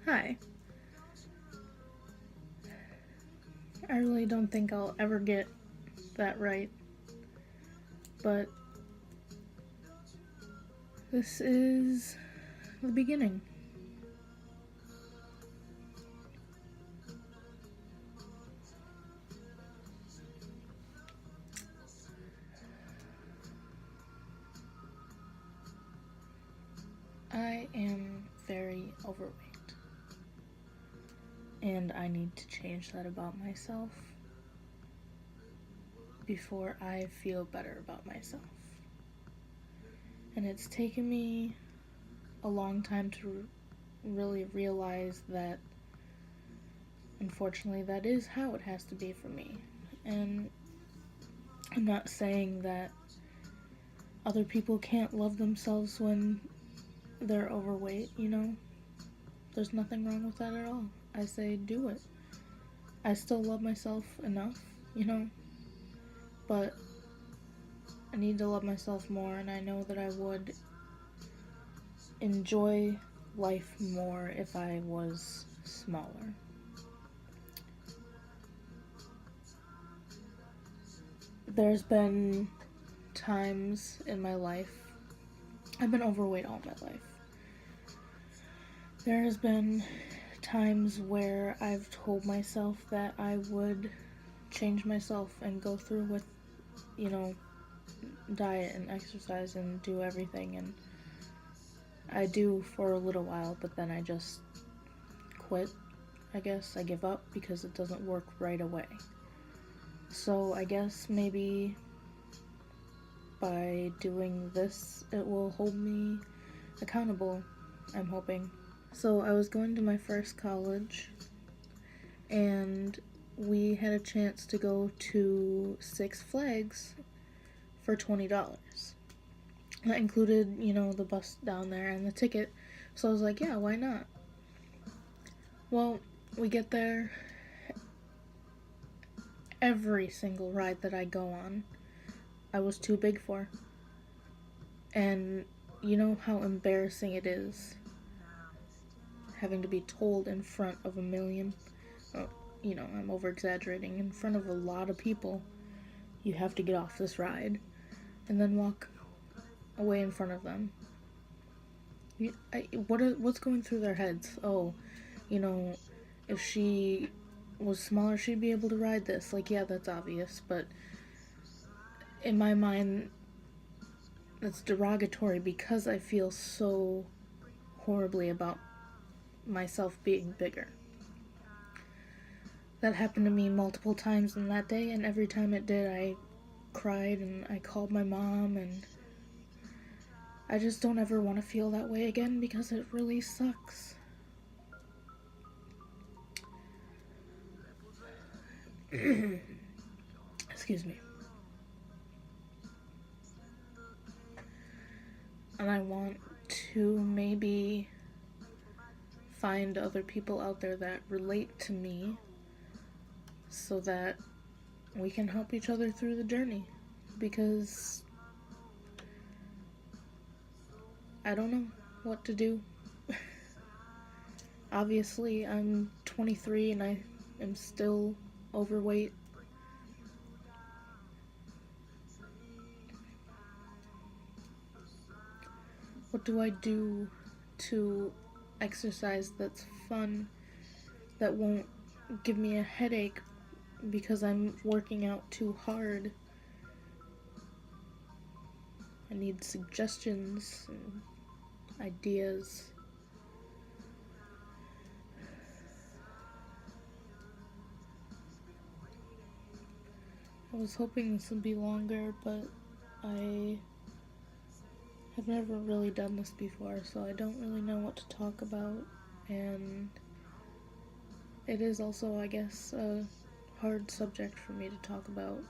Hi. I really don't think I'll ever get that right, but this is the beginning. I am very overweight, and I need to change that about myself before I feel better about myself. And it's taken me a long time to really realize that, unfortunately, that is how it has to be for me. And I'm not saying that other people can't love themselves when they're overweight, you know? There's nothing wrong with that at all. I say do it. I still love myself enough, you know? But I need to love myself more, and I know that I would enjoy life more if I was smaller. There's been times in my life, I've been overweight all my life. There has been times where I've told myself that I would change myself and go through with, you know, diet and exercise and do everything, and I do for a little while, but then I just quit. I guess I give up because it doesn't work right away. So I guess maybe by doing this it will hold me accountable, I'm hoping. So I was going to my first college, and we had a chance to go to Six Flags for $20. That included, you know, the bus down there and the ticket. So I was like, yeah, why not? Well, we get there. Every single ride that I go on, I was too big for. And you know how embarrassing it is having to be told in front of a million, oh, you know, I'm over exaggerating, in front of a lot of people, you have to get off this ride and then walk away in front of them. What's going through their heads? Oh, you know, if she was smaller, she'd be able to ride this. Like, yeah, that's obvious, but in my mind, that's derogatory because I feel so horribly about myself being bigger. That happened to me multiple times in that day, and every time it did, I cried and I called my mom, and I just don't ever want to feel that way again because it really sucks. Excuse me. And I want to maybe find other people out there that relate to me so that we can help each other through the journey, because I don't know what to do. Obviously, I'm 23 and I am still overweight. What do I do to exercise that's fun, that won't give me a headache because I'm working out too hard? I need suggestions and ideas. I was hoping this would be longer, but I have never really done this before, so I don't really know what to talk about, and it is also, I guess, a hard subject for me to talk about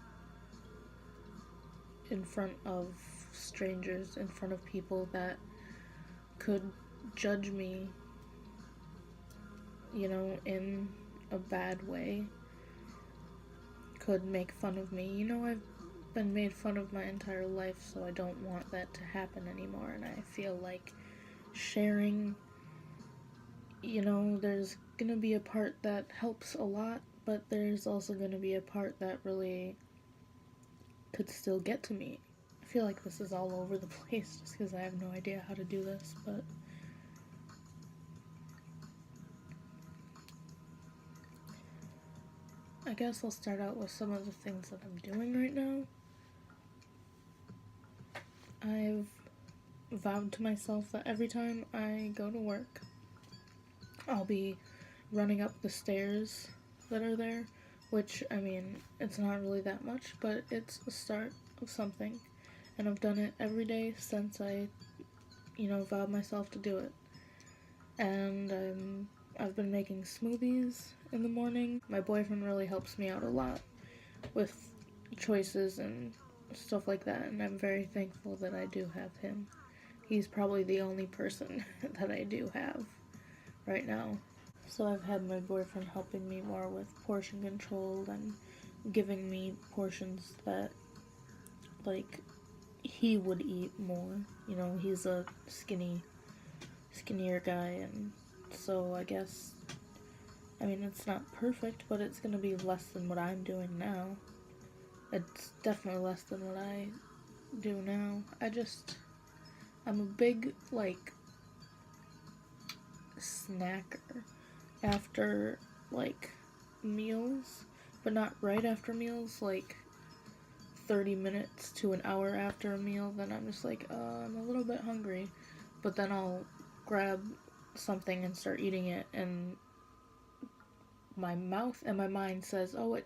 in front of strangers, in front of people that could judge me, you know, in a bad way, could make fun of me. You know, I've been made fun of my entire life, so I don't want that to happen anymore, and I feel like sharing you know, there's gonna be a part that helps a lot, but there's also gonna be a part that really could still get to me. I feel like this is all over the place just because I have no idea how to do this, but I guess I'll start out with some of the things that I'm doing right now. I've vowed to myself that every time I go to work, I'll be running up the stairs that are there, which, I mean, it's not really that much, but it's the start of something. And I've done it every day since I, vowed myself to do it. And I've been making smoothies in the morning. My boyfriend really helps me out a lot with choices and stuff like that, and I'm very thankful that I do have him. He's probably the only person that I do have right now. So I've had my boyfriend helping me more with portion control and giving me portions that, like, he would eat more. You know, he's a skinnier guy, and so I guess, I mean, it's not perfect, but it's gonna be less than what I'm doing now. It's definitely less than what I do now. I'm a big, like, snacker after, like, meals, but not right after meals, like 30 minutes to an hour after a meal. Then I'm just like, I'm a little bit hungry, but then I'll grab something and start eating it, and my mouth and my mind says, oh,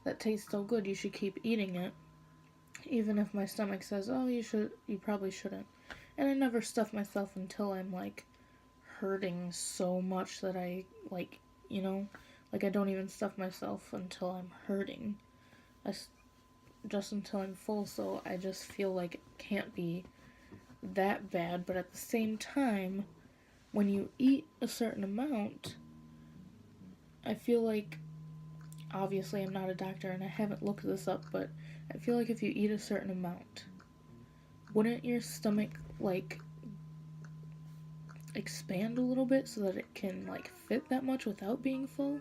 that tastes so good, you should keep eating it, even if my stomach says, oh, you probably shouldn't. And I never stuff myself until I'm, like, hurting so much that I, like, I don't even stuff myself until I'm hurting. Just until I'm full, so I just feel like it can't be that bad. But at the same time, when you eat a certain amount, I feel like, obviously I'm not a doctor and I haven't looked this up, but I feel like if you eat a certain amount, wouldn't your stomach, like, expand a little bit so that it can, like, fit that much without being full?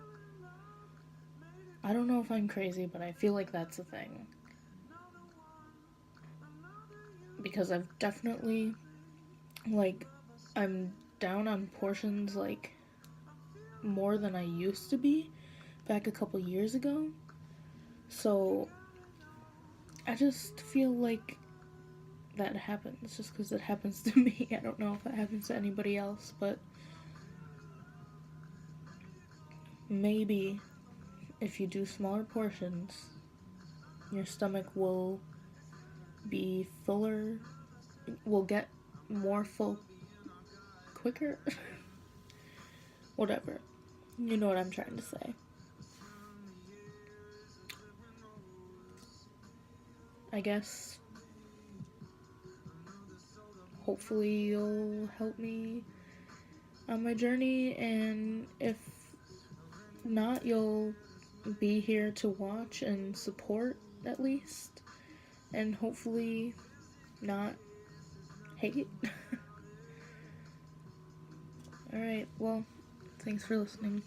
I don't know if I'm crazy, but I feel like that's a thing. Because I've definitely, like, I'm down on portions, like, more than I used to be back a couple years ago. So I just feel like that happens just because it happens to me. I don't know if it happens to anybody else, but maybe if you do smaller portions, your stomach will be fuller, will get more full quicker. Whatever. You know what I'm trying to say. I guess hopefully you'll help me on my journey, and if not, you'll be here to watch and support at least, and hopefully not hate. Alright, well, thanks for listening.